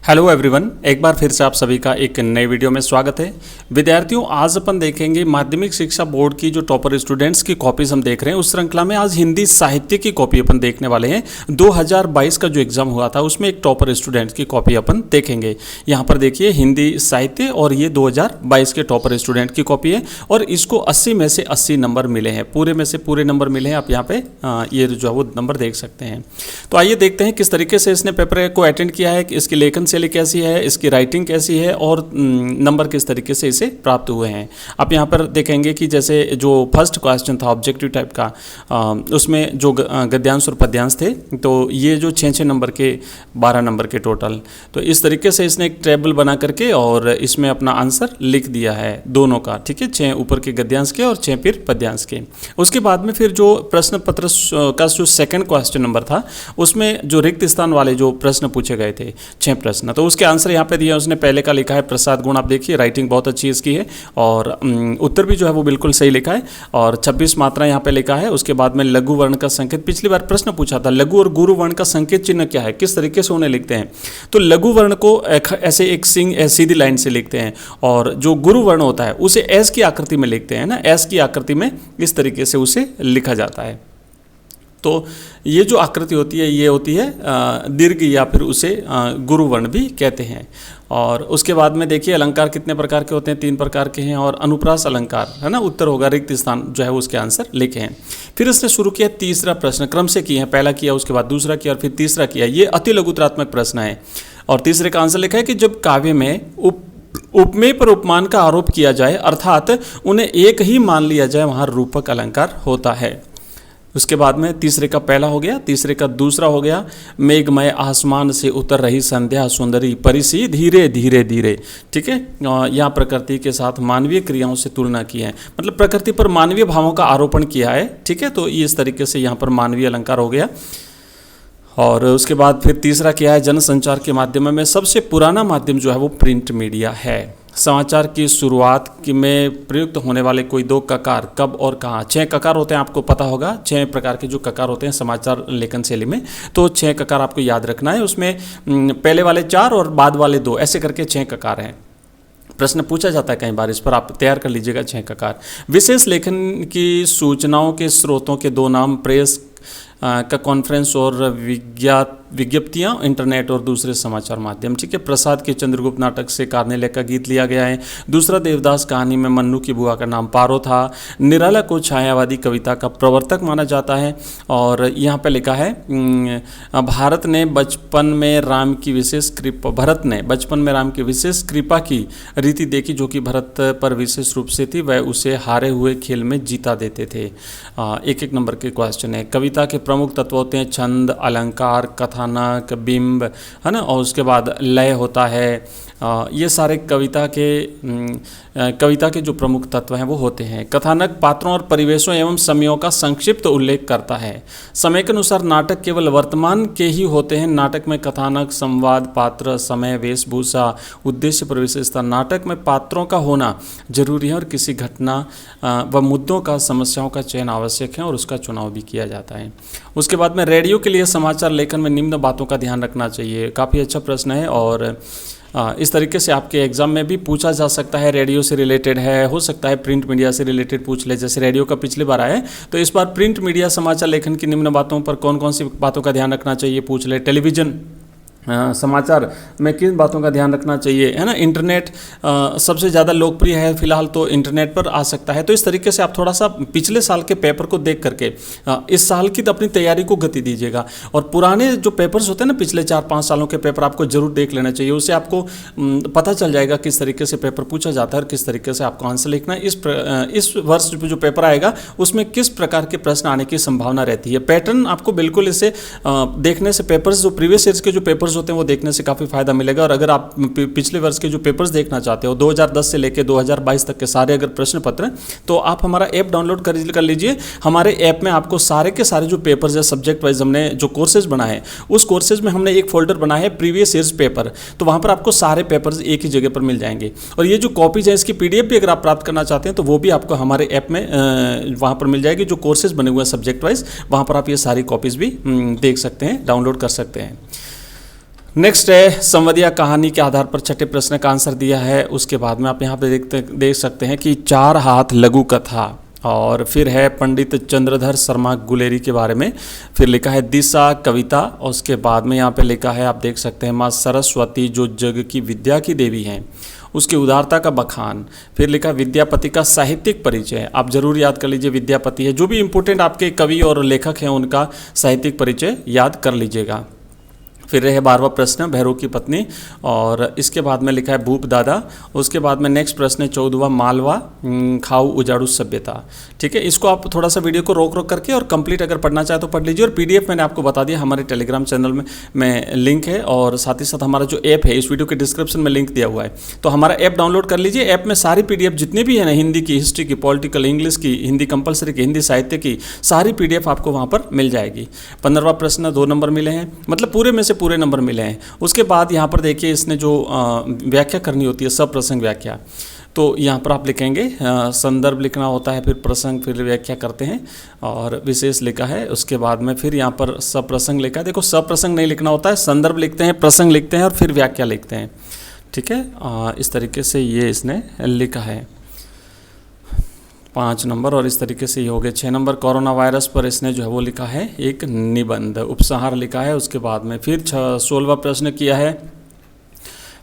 Hello everyone, एक बार फिर से आप सभी का एक नए वीडियो में स्वागत है। विद्यार्थियों, आज अपन देखेंगे माध्यमिक शिक्षा बोर्ड की जो टॉपर स्टूडेंट्स की कॉपीज हम देख रहे हैं उस श्रृंखला में आज हिंदी साहित्य की कॉपी अपन देखने वाले हैं। 2022 का जो एग्जाम हुआ था उसमें एक टॉपर स्टूडेंट्स की कॉपी अपन देखेंगे। यहाँ पर देखिए हिंदी साहित्य और ये 2022 के टॉपर स्टूडेंट की कॉपी है और इसको 80 में से 80 नंबर मिले हैं, पूरे में से पूरे नंबर मिले हैं। आप यहाँ पे ये जो है वो नंबर देख सकते हैं। तो आइए देखते हैं किस तरीके से इसने पेपर को अटेंड किया है, इसकी लेखन शैली कैसी है, इसकी राइटिंग कैसी है और नंबर किस तरीके से इसे प्राप्त हुए हैं। आप यहाँ पर देखेंगे कि जैसे जो फर्स्ट क्वेश्चन था ऑब्जेक्टिव टाइप का, उसमें जो गद्यांश और पद्यांश थे, तो ये जो 6 नंबर के 12 नंबर के टोटल, तो इस तरीके से इसने एक टेबल बना करके और इसमें अपना आंसर लिख दिया है दोनों का। ठीक है, 6 ऊपर के गद्यांश के और 6 फिर पद्यांश के। उसके बाद में फिर जो प्रश्न पत्र का जो सेकंड क्वेश्चन नंबर था उसमें जो रिक्त स्थान वाले जो प्रश्न पूछे गए थे 6 प्रश्न, तो उसके आंसर यहाँ पे दिया उसने। पहले का लिखा है प्रसाद गुण, आप देखिए राइटिंग बहुत अच्छी इसकी है और उत्तर भी जो है वो बिल्कुल सही लिखा है और 26 मात्रा यहाँ पे लिखा है। उसके बाद में लघु वर्ण का संकेत, पिछली बार प्रश्न पूछा था लघु और गुरु वर्ण का संकेत चिन्ह क्या है, किस तरीके से उन्हें लिखते हैं। तो लघु वर्ण को ऐसे एक सीधी लाइन से लिखते हैं और जो गुरु वर्ण होता है उसे एस की आकृति में लिखते हैं ना, एस की आकृति में इस तरीके से उसे लिखा जाता है। तो ये जो आकृति होती है ये होती है दीर्घ या फिर उसे गुरु वर्ण भी कहते हैं। और उसके बाद में देखिए अलंकार कितने प्रकार के होते हैं, 3 प्रकार के हैं और अनुप्रास अलंकार है ना, उत्तर होगा रिक्त स्थान जो है उसके आंसर लिखे हैं। फिर इसने शुरू किया तीसरा प्रश्न, क्रम से किए हैं, पहला किया उसके बाद दूसरा किया और फिर तीसरा किया। ये अति लघुत्रात्मक प्रश्न है और तीसरे का आंसर लिखा है कि जब काव्य में उपमेय पर उपमान का आरोप किया जाए अर्थात उन्हें एक ही मान लिया जाए, वहाँ रूपक अलंकार होता है। उसके बाद में तीसरे का पहला हो गया, तीसरे का दूसरा हो गया, मेघमय आसमान से उतर रही संध्या सुंदरी परिसी धीरे धीरे धीरे। ठीक है, यहाँ प्रकृति के साथ मानवीय क्रियाओं से तुलना की है, मतलब प्रकृति पर मानवीय भावों का आरोपण किया है। ठीक है, तो इस तरीके से यहाँ पर मानवीय अलंकार हो गया। और उसके बाद फिर तीसरा क्या है, जनसंचार के माध्यम में सबसे पुराना माध्यम जो है वो प्रिंट मीडिया है। समाचार की शुरुआत में प्रयुक्त होने वाले कोई 2 ककार कब और कहाँ। 6 ककार होते हैं, आपको पता होगा 6 प्रकार के जो ककार होते हैं समाचार लेखन शैली में, तो 6 ककार आपको याद रखना है। उसमें पहले वाले 4 और बाद वाले 2 ऐसे करके 6 ककार हैं। प्रश्न पूछा जाता है कई बार, इस पर आप तैयार कर लीजिएगा 6 ककार। विशेष लेखन की सूचनाओं के स्रोतों के 2 नाम, प्रेस का कॉन्फ्रेंस और विज्ञप्तियाँ, इंटरनेट और दूसरे समाचार माध्यम। ठीक है, प्रसाद के चंद्रगुप्त नाटक से कार्नेले का गीत लिया गया है। दूसरा देवदास कहानी में मन्नू की बुआ का नाम पारो था। निराला को छायावादी कविता का प्रवर्तक माना जाता है। और यहाँ पे लिखा है भरत ने बचपन में राम की विशेष कृपा की रीति देखी जो कि भरत पर विशेष रूप से थी, वह उसे हारे हुए खेल में जीता देते थे। एक नंबर के क्वेश्चन है। कविता के प्रमुख तत्व होते हैं छंद, अलंकार, कथानक, बिंब, है ना, और उसके बाद लय होता है। ये सारे कविता के जो प्रमुख तत्व हैं वो होते हैं। कथानक पात्रों और परिवेशों एवं समयों का संक्षिप्त उल्लेख करता है। समय के अनुसार नाटक केवल वर्तमान के ही होते हैं। नाटक में कथानक, संवाद, पात्र, समय, वेशभूषा, उद्देश्य पर विशेषता। नाटक में पात्रों का होना जरूरी है और किसी घटना व मुद्दों का, समस्याओं का चयन आवश्यक है और उसका चुनाव भी किया जाता है। उसके बाद में रेडियो के लिए समाचार लेखन में निम्न बातों का ध्यान रखना चाहिए। काफ़ी अच्छा प्रश्न है और इस तरीके से आपके एग्जाम में भी पूछा जा सकता है। रेडियो से रिलेटेड है, हो सकता है प्रिंट मीडिया से रिलेटेड पूछ ले, जैसे रेडियो का पिछली बार आया है, तो इस बार प्रिंट मीडिया समाचार लेखन की निम्न बातों पर कौन कौन सी बातों का ध्यान रखना चाहिए पूछ ले। टेलीविज़न समाचार में किन बातों का ध्यान रखना चाहिए, है ना। इंटरनेट सबसे ज़्यादा लोकप्रिय है फिलहाल, तो इंटरनेट पर आ सकता है। तो इस तरीके से आप थोड़ा सा पिछले साल के पेपर को देख करके इस साल की अपनी तैयारी को गति दीजिएगा। और पुराने जो पेपर्स होते हैं ना, पिछले 4-5 सालों के पेपर आपको जरूर देख लेना चाहिए। उससे आपको पता चल जाएगा किस तरीके से पेपर पूछा जाता है और किस तरीके से आपको आंसर लिखना है। इस वर्ष जो पेपर आएगा उसमें किस प्रकार के प्रश्न आने की संभावना रहती है। पैटर्न आपको बिल्कुल इसे देखने से, पेपर्स जो प्रीवियस ईयर्स के जो पेपर्स होते हैं वो देखने से काफ़ी फायदा मिलेगा। और अगर आप पिछले वर्ष के जो पेपर्स देखना चाहते हो 2010 से लेकर 2022 तक के सारे अगर प्रश्न पत्र, तो आप हमारा ऐप डाउनलोड कर लीजिए। हमारे ऐप में आपको सारे के सारे जो पेपर्स है सब्जेक्ट वाइज हमने जो कोर्सेज बनाए हैं, उस कोर्सेज में हमने एक फोल्डर बनाया है प्रीवियस ईयर्स पेपर, तो वहाँ पर आपको सारे पेपर्स एक ही जगह पर मिल जाएंगे। और ये जो कॉपीज है इसकी PDF भी अगर आप प्राप्त करना चाहते हैं तो वो भी आपको हमारे ऐप में वहाँ पर मिल जाएगी। जो कोर्सेज बने हुए हैं सब्जेक्ट वाइज, वहाँ पर आप ये सारी कॉपीज़ भी देख सकते हैं, डाउनलोड कर सकते हैं। नेक्स्ट है संवदिया कहानी के आधार पर छठे प्रश्न का आंसर दिया है। उसके बाद में आप यहाँ पे देख सकते हैं कि चार हाथ लघु कथा, और फिर है पंडित चंद्रधर शर्मा गुलेरी के बारे में, फिर लिखा है दिशा कविता, और उसके बाद में यहाँ पे लिखा है आप देख सकते हैं माँ सरस्वती जो जग की विद्या की देवी हैं, उसकी उदारता का बखान, फिर लिखा विद्यापति का साहित्यिक परिचय। आप जरूर याद कर लीजिए, विद्यापति है, जो भी इंपॉर्टेंट आपके कवि और लेखक हैं उनका साहित्यिक परिचय याद कर लीजिएगा। फिर है 12वां प्रश्न भैरव की पत्नी, और इसके बाद में लिखा है भूप दादा। उसके बाद में नेक्स्ट प्रश्न है 14वां मालवा खाऊ उजाड़ू सभ्यता। ठीक है, इसको आप थोड़ा सा वीडियो को रोक करके और कंप्लीट अगर पढ़ना चाहे तो पढ़ लीजिए। और पीडीएफ मैंने आपको बता दिया, हमारे टेलीग्राम चैनल में लिंक है, और साथ ही साथ हमारा जो ऐप है इस वीडियो के डिस्क्रिप्शन में लिंक दिया हुआ है, तो हमारा ऐप डाउनलोड कर लीजिए। ऐप में सारी पीडीएफ जितनी भी है ना, हिंदी की, हिस्ट्री की, पॉलिटिकल, इंग्लिश की, हिंदी कंपलसरी की, हिंदी साहित्य की, सारी पीडीएफ आपको वहाँ पर मिल जाएगी। 15वां प्रश्न 2 नंबर मिले हैं, मतलब पूरे में से पूरे नंबर मिले हैं। उसके बाद यहाँ पर देखिए इसने जो व्याख्या करनी होती है, सब प्रसंग व्याख्या, तो यहाँ पर आप लिखेंगे संदर्भ लिखना होता है, फिर प्रसंग, फिर व्याख्या करते हैं, और विशेष लिखा है। उसके बाद में फिर यहाँ पर सब प्रसंग लिखा है। देखो सब प्रसंग नहीं लिखना होता है, संदर्भ लिखते हैं, प्रसंग लिखते हैं और फिर व्याख्या लिखते हैं। ठीक है, इस तरीके से ये इसने लिखा है 5 नंबर, और इस तरीके से ये हो गए 6 नंबर। कोरोना वायरस पर इसने जो है वो लिखा है एक निबंध, उपसंहार लिखा है। उसके बाद में फिर 16वां प्रश्न किया है,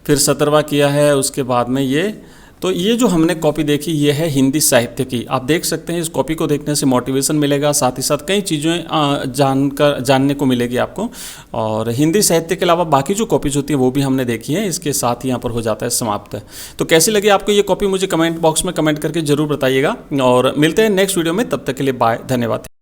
फिर 17वां किया है। उसके बाद में ये जो हमने कॉपी देखी ये है हिंदी साहित्य की। आप देख सकते हैं इस कॉपी को देखने से मोटिवेशन मिलेगा, साथ ही साथ कई चीज़ें जानने को मिलेगी आपको। और हिंदी साहित्य के अलावा बाकी जो कॉपीज होती है वो भी हमने देखी है। इसके साथ ही यहाँ पर हो जाता है समाप्त। तो कैसी लगी आपको ये कॉपी, मुझे कमेंट बॉक्स में कमेंट करके जरूर बताइएगा, और मिलते हैं नेक्स्ट वीडियो में। तब तक के लिए बाय, धन्यवाद।